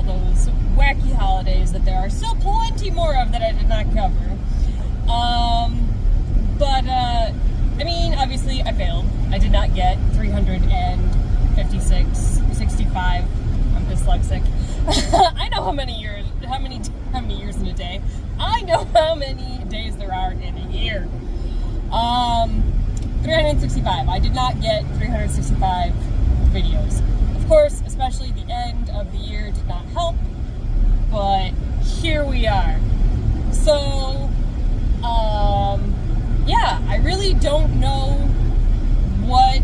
all those wacky holidays that there are still plenty more of that I did not cover. I mean, obviously I failed. I did not get 365. I'm dyslexic. I know how many years in a day. I know how many days there are in a year. 365. I did not get 365 videos. Of course, especially the end of the year did not help, but here we are. So, yeah, I really don't know what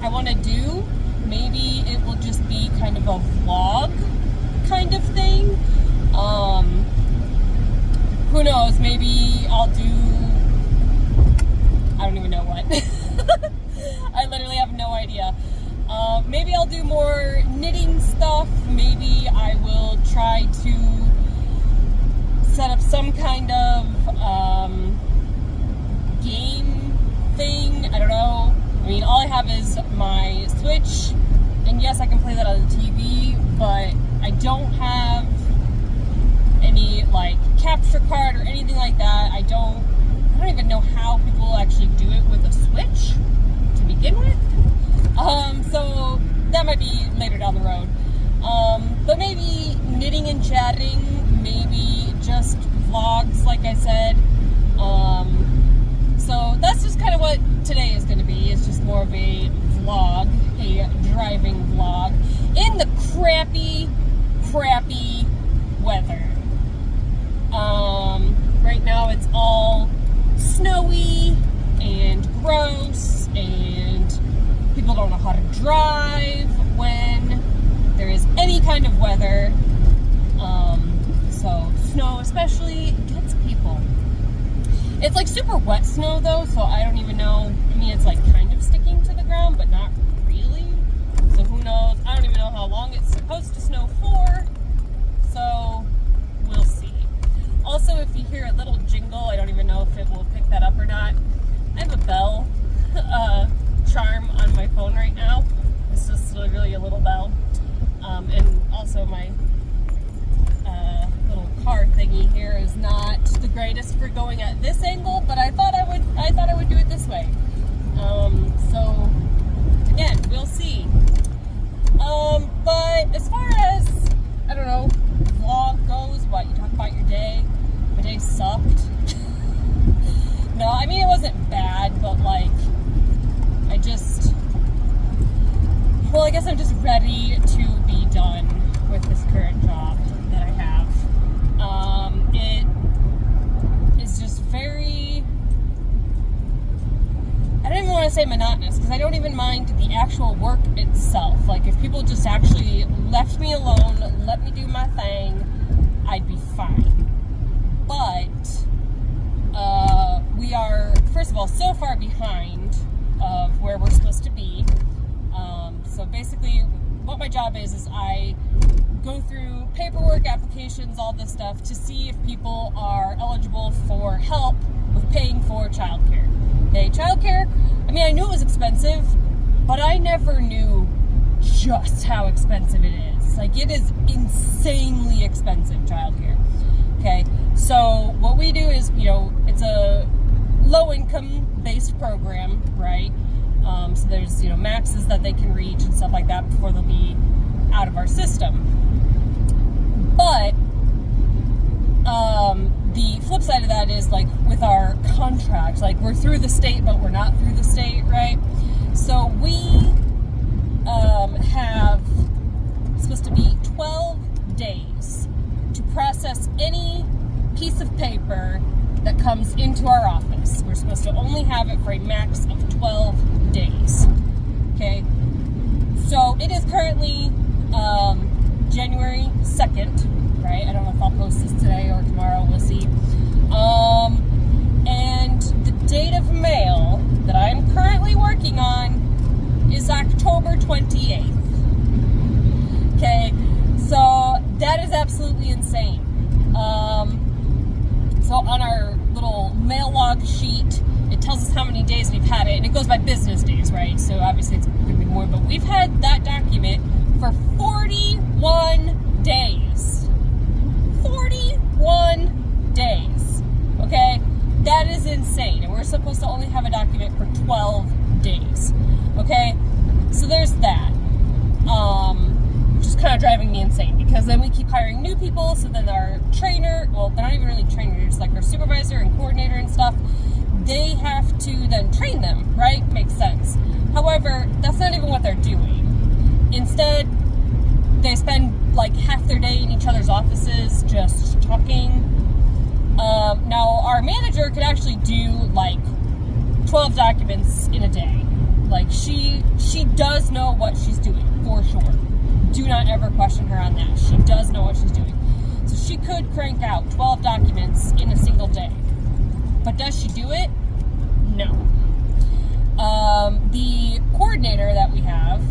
I want to do. Maybe it will just be kind of a vlog kind of thing. Who knows? Maybe I'll do, I don't even know what. I literally have no idea. Maybe I'll do more knitting stuff. Maybe I will try to set up some kind of game thing. I don't know. I mean, all I have is my Switch, and yes, I can play that on the TV, but I don't have any, like, capture card or anything like that. I don't even know how people actually do it with a Switch to begin with. So that might be later down the road. But maybe knitting and chatting, maybe just vlogs, like I said. So that's just kind of what today is going to be. It's just more of a vlog, a driving vlog in the crappy weather. Right now it's all snowy and gross, and people don't know how to drive when there is any kind of weather. So snow especially gets people. It's like super wet snow though, so I don't even know. I mean, it's like kind of sticking to the ground, but not really. So who knows? I don't even know how long it's supposed to snow for. So we'll see. Also, if you hear a little jingle, I don't even know if it will pick that up or not. I have a bell charm on my phone right now. It's just literally a little bell. And also my little car thingy here is not the greatest for going at this angle, but I thought I would do it this way. So again, we'll see. But as far as, I don't know, vlog goes, what, you talk about your day? My day sucked. No, I mean, it wasn't bad, but like, I guess I'm just ready to be done with this current job that I have. It is just very, I don't even want to say monotonous, because I don't even mind the actual work itself. Like, if people just actually left me alone, let me do my thing, I'd be fine. But we are, first of all, so far behind of where we're supposed to be. So basically, what my job is I go through paperwork, applications, all this stuff to see if people are eligible for help with paying for childcare. Okay, childcare, I mean, I knew it was expensive, but I never knew just how expensive it is. Like, it is insanely expensive, childcare. Okay, so what we do is, it's a low-income based program, right? So there's, maxes that they can reach and stuff like that before they'll be out of our system. But the flip side of that is, like, with our contract, like, we're through the state, but we're not through the state, right? So we have supposed to be 12 days to process any piece of paper that comes into our office. We're supposed to only have it for a max of 12 days. Okay? So it is currently January 2nd, right? I don't know if I'll post this today or tomorrow, we'll see. And the date of mail that I'm currently working on is October 28th. Okay? So that is absolutely insane. So on our little mail log sheet, it tells us how many days we've had it, and it goes by business days, right? So obviously it's going to be more, but we've had that document for 41 days. me insane, because then we keep hiring new people, so then our trainer, well, they're not even really trainers, like our supervisor and coordinator and stuff, they have to then train them, right? Makes sense. However, that's not even what they're doing. Instead, they spend like half their day in each other's offices just talking. Now, our manager could actually do like 12 documents in a day. Like, she does know what she's doing, for sure. Do not ever question her on that. She does know what she's doing. So she could crank out 12 documents in a single day. But does she do it? No. The coordinator that we have,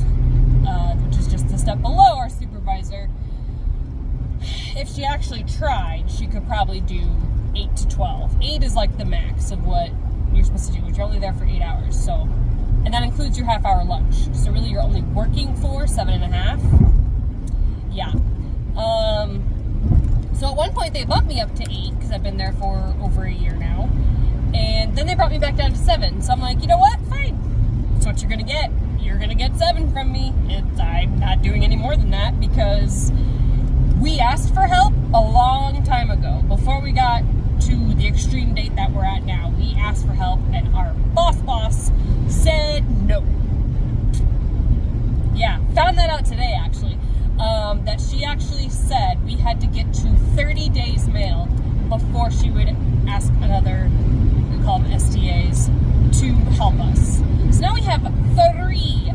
which is just a step below our supervisor, if she actually tried, she could probably do 8 to 12. 8 is like the max of what you're supposed to do, which you're only there for 8 hours. So, and that includes your half-hour lunch. So really, you're only working for 7.5. Yeah. So at one point, they bumped me up to 8, because I've been there for over a year now. And then they brought me back down to 7. So I'm like, you know what? Fine. That's what you're going to get. You're going to get 7 from me. I'm not doing any more than that, because we asked for help a long time ago. Before we got to the extreme date that we're at now, we asked for help, and our boss said no. Yeah, found that out today, actually. That she actually said we had to get to 30 days mail before she would ask another, we call them STAs, to help us. So now we have three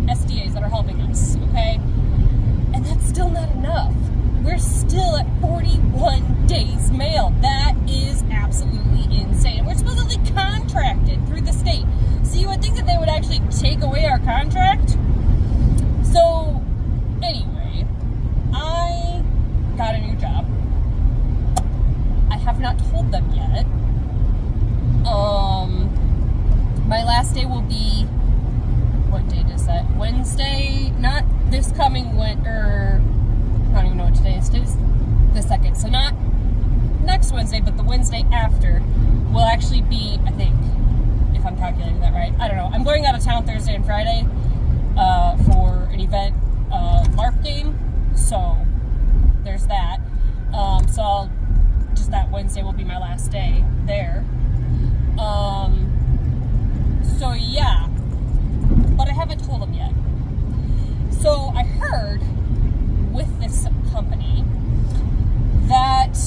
STAs that are helping us, okay? And that's still not enough. We're still at 41 days mail. That is absolutely insane. We're supposedly contracted through the state. So you would think that they would actually take away our contract. So, anyway, I got a new job. I have not told them yet. My last day will be, what date is that? Wednesday, not this coming winter. I don't even know what today is. Today's the 2nd. So not next Wednesday, but the Wednesday after will actually be, I think, if I'm calculating that right. I don't know. I'm going out of town Thursday and Friday for an event, LARP game. So there's that. So just that Wednesday will be my last day there. So yeah. But I haven't told them yet. So I heard with this company that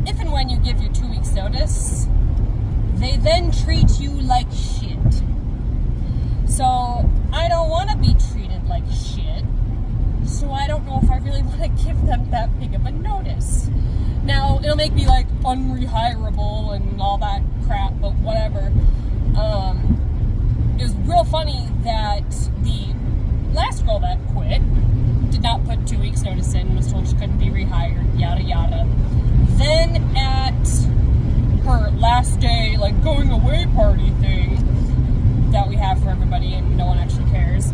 if and when you give your 2 weeks notice, they then treat you like shit. So I don't want to be treated like shit. So I don't know if I really want to give them that big of a notice. Now, it'll make me like unrehirable and all that crap, but whatever. It was real funny that the last girl that quit did not put 2 weeks notice in, was told she couldn't be rehired, yada yada. Then at her last day, like going away party thing that we have for everybody and no one actually cares,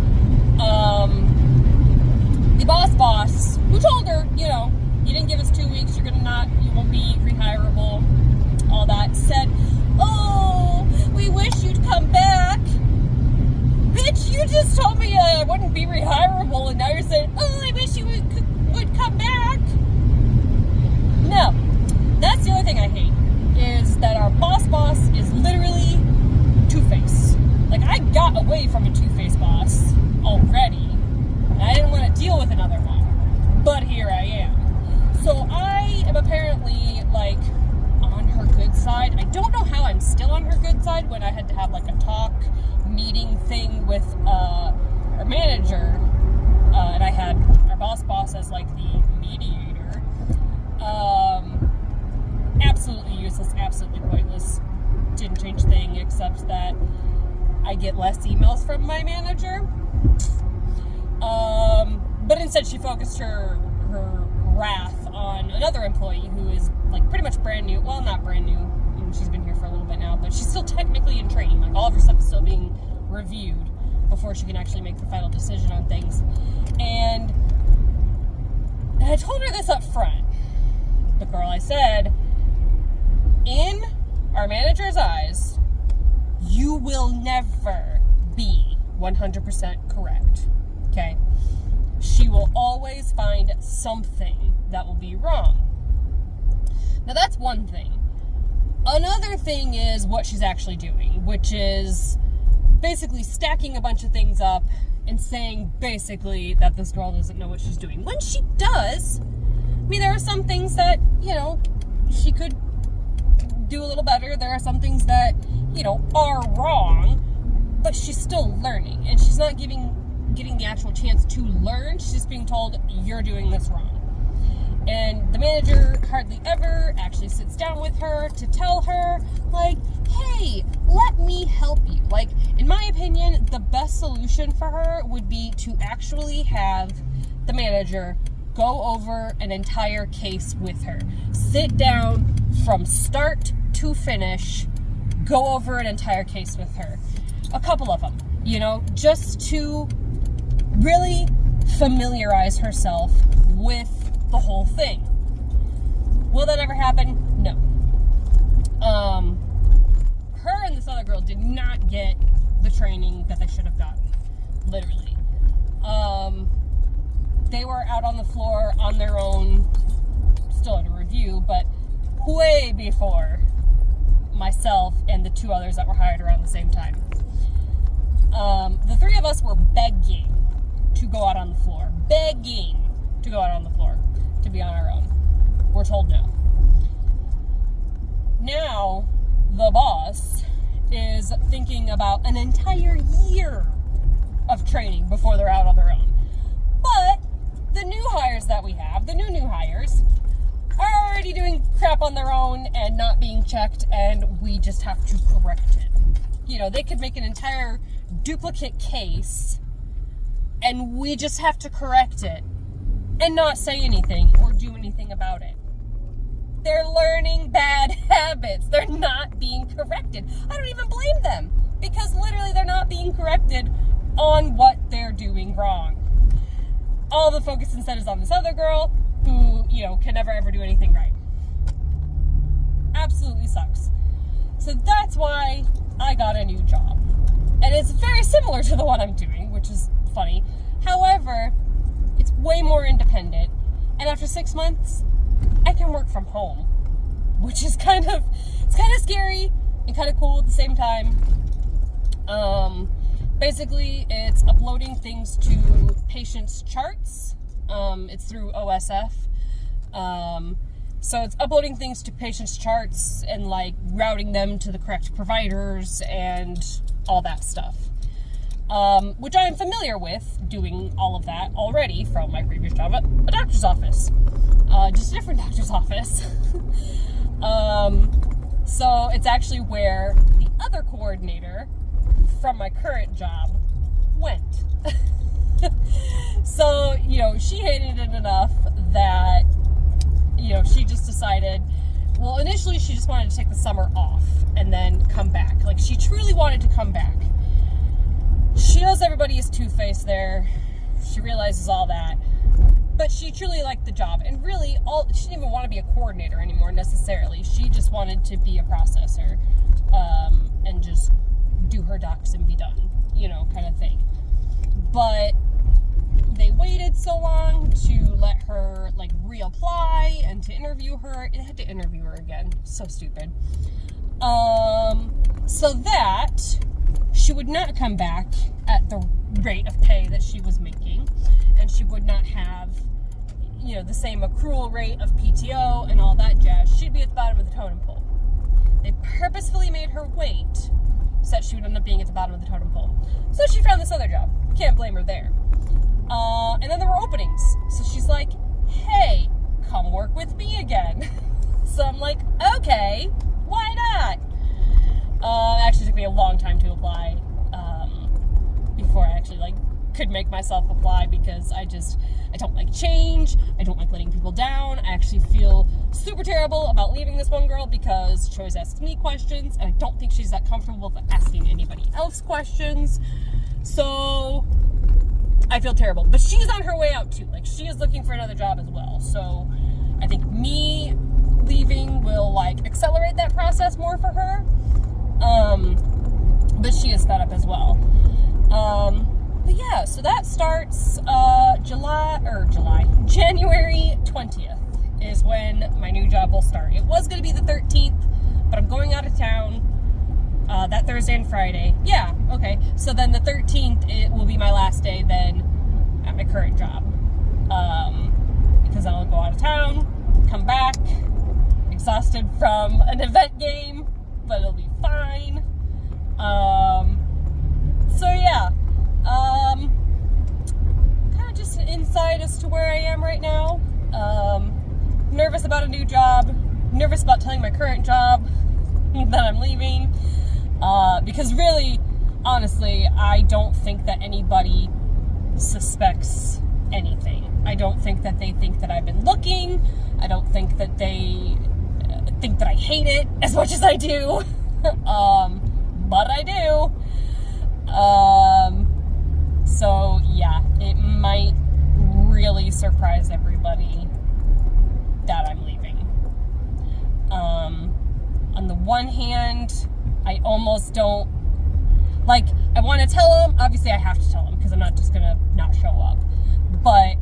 the boss, who told her, you know, you didn't give us 2 weeks, you won't be rehirable, all that, said, oh, we wish you'd come back. Bitch, you just told me I wouldn't be rehirable, and now you're saying, oh, I wish you would come back. No. That's the other thing I hate, is that our boss is literally Two-Face. Like, I got away from a Two-Face boss already, and I didn't want to deal with another one. But here I am. So I am apparently, like, on her good side. I don't know how I'm still on her good side when I had to have, like, a talk meeting thing with our manager, and I had our boss as like the mediator. Absolutely useless, absolutely pointless. Didn't change a thing except that I get less emails from my manager. But instead she focused her wrath on another employee who is like pretty much brand new. Well, not brand new. She's been here for a little bit now, but she's still technically in training. Like, all of her stuff is still being reviewed before she can actually make the final decision on things. And I told her this up front. The girl, I said, in our manager's eyes, you will never be 100% correct. Okay? She will always find something that will be wrong. Now that's one thing. Another thing is what she's actually doing, which is basically stacking a bunch of things up and saying basically that this girl doesn't know what she's doing. When she does, I mean, there are some things that, she could do a little better. There are some things that, are wrong, but she's still learning, and she's not getting the actual chance to learn. She's just being told, you're doing this wrong. And the manager hardly ever actually sits down with her to tell her, like, hey, let me help you. Like, in my opinion, the best solution for her would be to actually have the manager go over an entire case with her. Sit down from start to finish, go over an entire case with her. A couple of them, just to really familiarize herself with the whole thing. Will that ever happen? No. Her and this other girl did not get the training that they should have gotten. Literally. They were out on the floor on their own, still under review, but way before myself and the two others that were hired around the same time. The three of us were begging to go out on the floor. Begging to go out on the floor, to be on our own. We're told no. Now, the boss is thinking about an entire year of training before they're out on their own. But the new hires that we have, the new hires, are already doing crap on their own and not being checked, and we just have to correct it. They could make an entire duplicate case, and we just have to correct it and not say anything or do anything about it. They're learning bad habits. They're not being corrected. I don't even blame them, because literally they're not being corrected on what they're doing wrong. All the focus instead is on this other girl who, can never ever do anything right. Absolutely sucks. So that's why I got a new job. And it's very similar to the one I'm doing, which is funny. However, it's way more independent. And after 6 months, I can work from home, which is kind of scary and kind of cool at the same time. Basically, it's uploading things to patients' charts. It's through OSF. So it's uploading things to patients' charts and routing them to the correct providers and all that stuff. Which I am familiar with doing all of that already from my previous job at a doctor's office. Just a different doctor's office. So it's actually where the other coordinator from my current job went. So, she hated it enough that, she just decided, well, initially she just wanted to take the summer off and then come back. She truly wanted to come back. She knows everybody is two-faced there. She realizes all that. But she truly liked the job. And really, she didn't even want to be a coordinator anymore, necessarily. She just wanted to be a processor and just do her docs and be done, kind of thing. But they waited so long to let her, reapply and to interview her. They had to interview her again. So stupid. So that she would not come back at the rate of pay that she was making, and she would not have, the same accrual rate of PTO and all that jazz. She'd be at the bottom of the totem pole. They purposefully made her wait so that she would end up being at the bottom of the totem pole. So she found this other job. Can't blame her there. And then there were openings. So she's like, hey, come work with me again. So I'm like, okay, why not? It actually took me a long time to apply before I actually could make myself apply, because I don't like change. I don't like letting people down. I actually feel super terrible about leaving this one girl because she always asks me questions, and I don't think she's that comfortable with asking anybody else questions. So I feel terrible. But she's on her way out too. She is looking for another job as well. So I think me leaving will accelerate that process more for her. But she is fed up as well. But yeah, so that starts January 20th is when my new job will start. It was going to be the 13th, but I'm going out of town that Thursday and Friday. Yeah, okay. So then the 13th, it will be my last day then at my current job. Because then I'll go out of town, come back, exhausted from an event game, but it'll be fine. So yeah, kind of just insight as to where I am right now. Nervous about a new job, nervous about telling my current job that I'm leaving, because really, honestly, I don't think that anybody suspects anything. I don't think that they think that I've been looking. I don't think that they think that I hate it as much as I do. But I do. So yeah, it might really surprise everybody that I'm leaving. On the one hand, I almost don't, like, I want to tell them, obviously I have to tell them, because I'm not just going to not show up, but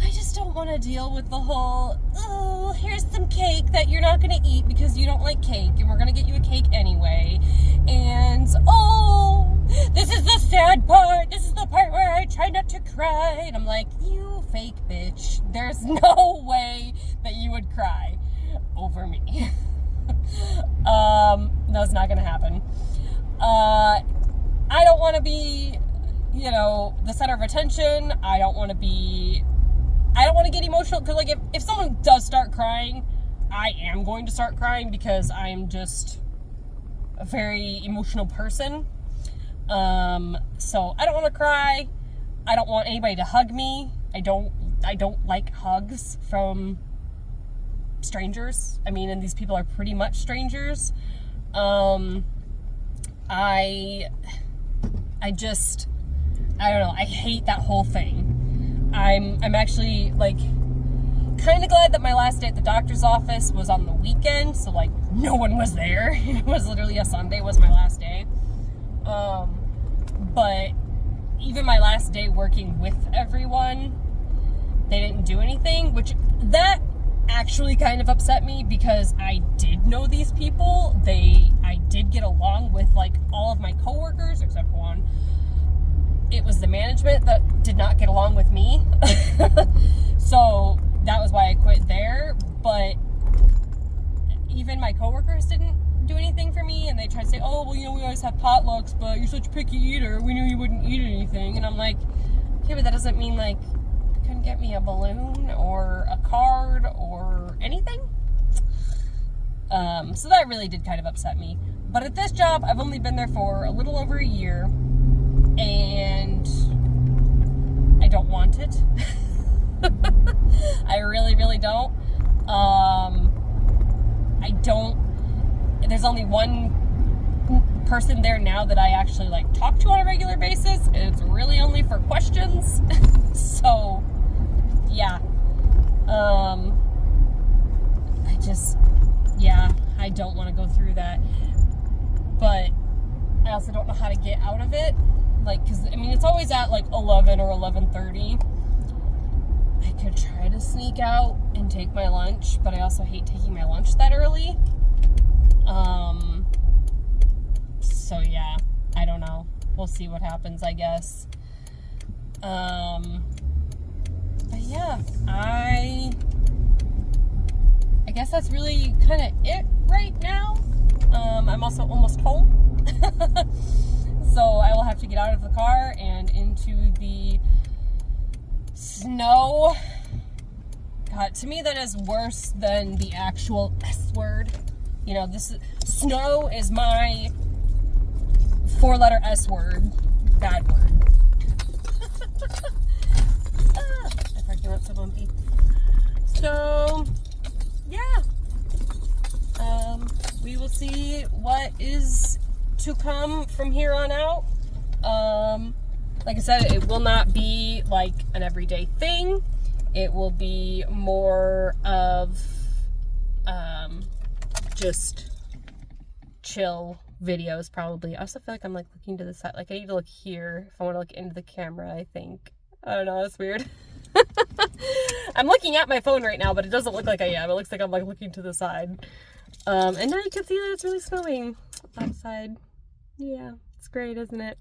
I just don't want to deal with the whole, oh, here's some cake that you're not going to eat because you don't like cake, and we're going to get you a cake anyway, and, oh, this is the sad part, this is the part where I try not to cry, and I'm like, you fake bitch, there's no way that you would cry over me. That's not going to happen. I don't want to be, the center of attention. I don't want to get emotional, because, like, if someone does start crying, I am going to start crying, because I am just a very emotional person. So I don't want to cry. I don't want anybody to hug me. I don't like hugs from strangers. I mean, and these people are pretty much strangers. I don't know. I hate that whole thing. I'm actually, like, kind of glad that my last day at the doctor's office was on the weekend, so, like, no one was there. It was literally a Sunday was my last day. But even my last day working with everyone, they didn't do anything, which that actually kind of upset me, because I did know these people. I did get along with, like, all of my coworkers except one. It was the management that did not get along with me. So that was why I quit there. But even my coworkers didn't do anything for me, and they tried to say, oh, well, we always have potlucks, but you're such a picky eater, we knew you wouldn't eat anything. And I'm like, okay, but that doesn't mean, like, you couldn't get me a balloon or a card or anything. So that really did kind of upset me. But at this job, I've only been there for a little over a year, and I don't want it. I really, really don't. There's only one person there now that I actually, like, talk to on a regular basis, and it's really only for questions. So, yeah. I don't want to go through that. But I also don't know how to get out of it. Like, because, I mean, it's always at, like, 11 or 11:30. I could try to sneak out and take my lunch, but I also hate taking my lunch that early. So, yeah, I don't know. We'll see what happens, I guess. But, yeah, I guess that's really kind of it right now. I'm also almost home. So I will have to get out of the car and into the snow. God, to me that is worse than the actual S word. Snow is my 4-letter S word. Bad word. My parking lot's so bumpy. So, yeah. We will see what is to come from here on out. Like I said, it will not be like an everyday thing. It will be more of just chill videos probably. I also feel like I'm like looking to the side. Like I need to look here if I want to look into the camera, I think. I don't know, that's weird. I'm looking at my phone right now, but it doesn't look like I am. It looks like I'm like looking to the side. And now you can see that it's really snowing outside. Yeah, it's great, isn't it?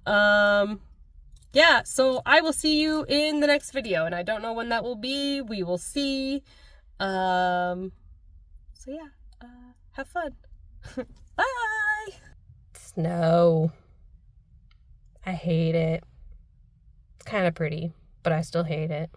Yeah, so I will see you in the next video, and I don't know when that will be. We will see. So yeah, have fun. Bye! Snow. I hate it. It's kind of pretty, but I still hate it.